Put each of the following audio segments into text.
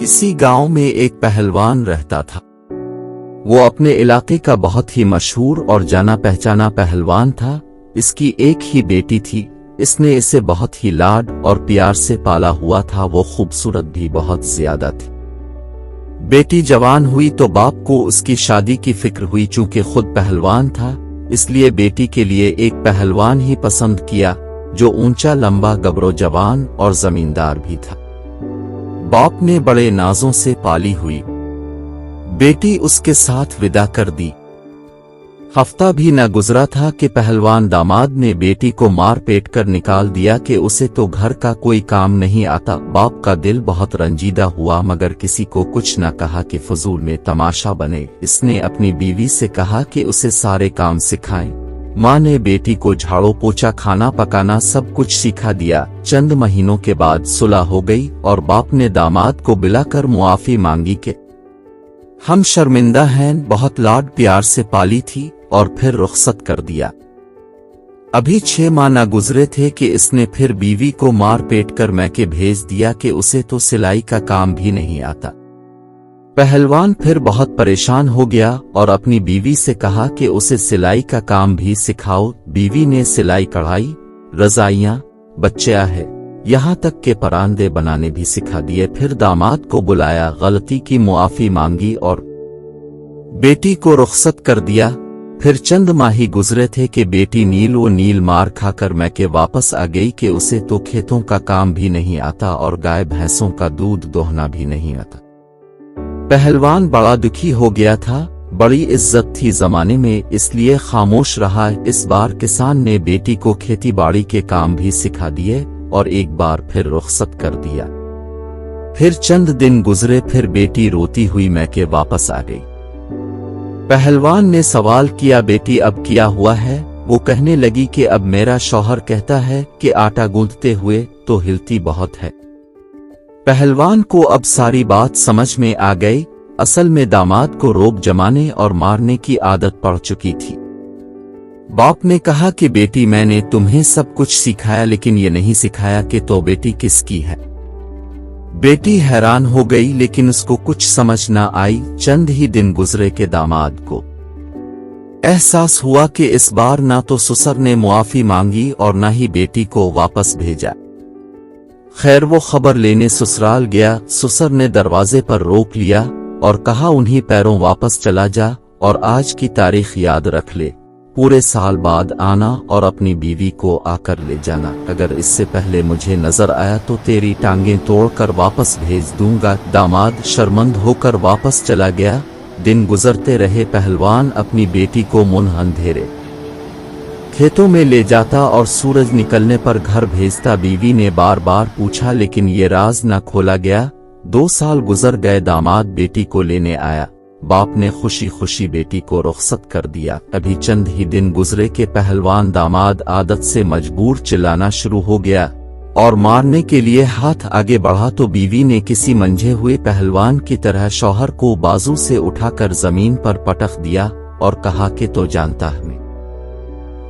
किसी गांव में एक पहलवान रहता था। वो अपने इलाके का बहुत ही मशहूर और जाना पहचाना पहलवान था। इसकी एक ही बेटी थी। इसने इसे बहुत ही लाड और प्यार से पाला हुआ था। वो खूबसूरत भी बहुत ज्यादा थी। बेटी जवान हुई तो बाप को उसकी शादी की फिक्र हुई। चूंकि खुद पहलवान था, इसलिए बेटी के लिए एक पहलवान ही पसंद किया जो ऊंचा लंबा गबरो जवान और जमींदार भी था। बाप ने बड़े नाजों से पाली हुई बेटी उसके साथ विदा कर दी। हफ्ता भी न गुजरा था कि पहलवान दामाद ने बेटी को मार पेट कर निकाल दिया कि उसे तो घर का कोई काम नहीं आता। बाप का दिल बहुत रंजीदा हुआ, मगर किसी को कुछ न कहा कि फजूल में तमाशा बने। इसने अपनी बीवी से कहा कि उसे सारे काम सिखाएं। माँ ने बेटी को झाड़ू पोछा खाना पकाना सब कुछ सिखा दिया। चंद महीनों के बाद सुलह हो गई और बाप ने दामाद को बुलाकर मुआफी मांगी कि हम शर्मिंदा हैं, बहुत लाड प्यार से पाली थी, और फिर रुखसत कर दिया। अभी 6 माह न गुजरे थे कि इसने फिर बीवी को मार पेट कर मैके भेज दिया कि उसे तो सिलाई का काम भी नहीं आता। पहलवान फिर बहुत परेशान हो गया और अपनी बीवी से कहा कि उसे सिलाई का काम भी सिखाओ। बीवी ने सिलाई कढ़ाई, रजाइयां, बच्चा है, यहाँ तक के परांदे बनाने भी सिखा दिए। फिर दामाद को बुलाया, गलती की मुआफी मांगी और बेटी को रुखसत कर दिया। फिर चंद माह ही गुजरे थे कि बेटी नील मार खाकर मैके वापस आ गई कि उसे तो खेतों का काम भी नहीं आता और गाय भैंसों का दूध दोहना भी नहीं आता। पहलवान बड़ा दुखी हो गया था। बड़ी इज्जत थी जमाने में, इसलिए खामोश रहा। इस बार किसान ने बेटी को खेती बाड़ी के काम भी सिखा दिए और एक बार फिर रुखसत कर दिया। फिर चंद दिन गुजरे, फिर बेटी रोती हुई मैके वापस आ गई। पहलवान ने सवाल किया, बेटी अब क्या हुआ है? वो कहने लगी कि अब मेरा शौहर कहता है कि आटा गूंथते हुए तो हिलती बहुत है। पहलवान को अब सारी बात समझ में आ गई। असल में दामाद को रोब जमाने और मारने की आदत पड़ चुकी थी। बाप ने कहा कि बेटी, मैंने तुम्हें सब कुछ सिखाया, लेकिन ये नहीं सिखाया कि तो बेटी किसकी है। बेटी हैरान हो गई, लेकिन उसको कुछ समझ न आई। चंद ही दिन गुजरे के दामाद को एहसास हुआ कि इस बार ना तो ससुर ने मुआफी मांगी और ना ही बेटी को वापस भेजा। खैर, वो खबर लेने ससुराल गया। ससुर ने दरवाजे पर रोक लिया और कहा, उन्हीं पैरों वापस चला जा और आज की तारीख याद रख ले। पूरे साल बाद आना और अपनी बीवी को आकर ले जाना। अगर इससे पहले मुझे नजर आया तो तेरी टांगें तोड़कर वापस भेज दूंगा। दामाद शर्मंद होकर वापस चला गया। दिन गुजरते रहे। पहलवान अपनी बेटी को मुंह अंधेरे खेतों में ले जाता और सूरज निकलने पर घर भेजता। बीवी ने बार बार पूछा, लेकिन ये राज न खोला गया। 2 साल गुजर गए। दामाद बेटी को लेने आया। बाप ने खुशी खुशी बेटी को रुखसत कर दिया। अभी चंद ही दिन गुजरे के पहलवान दामाद आदत से मजबूर चिल्लाना शुरू हो गया और मारने के लिए हाथ आगे बढ़ा तो बीवी ने किसी मंझे हुए पहलवान की तरह शौहर को बाजू से उठाकर जमीन पर पटक दिया और कहा कि तो जानता है मैं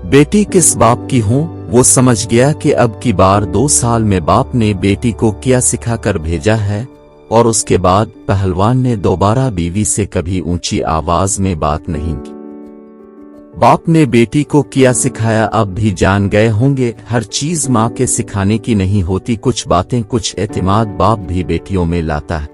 बेटी किस बाप की हूँ। वो समझ गया कि अब की बार 2 साल में बाप ने बेटी को क्या सिखाकर भेजा है। और उसके बाद पहलवान ने दोबारा बीवी से कभी ऊंची आवाज में बात नहीं की। बाप ने बेटी को क्या सिखाया अब भी जान गए होंगे। हर चीज माँ के सिखाने की नहीं होती। कुछ बातें, कुछ एतमाद बाप भी बेटियों में लाता है।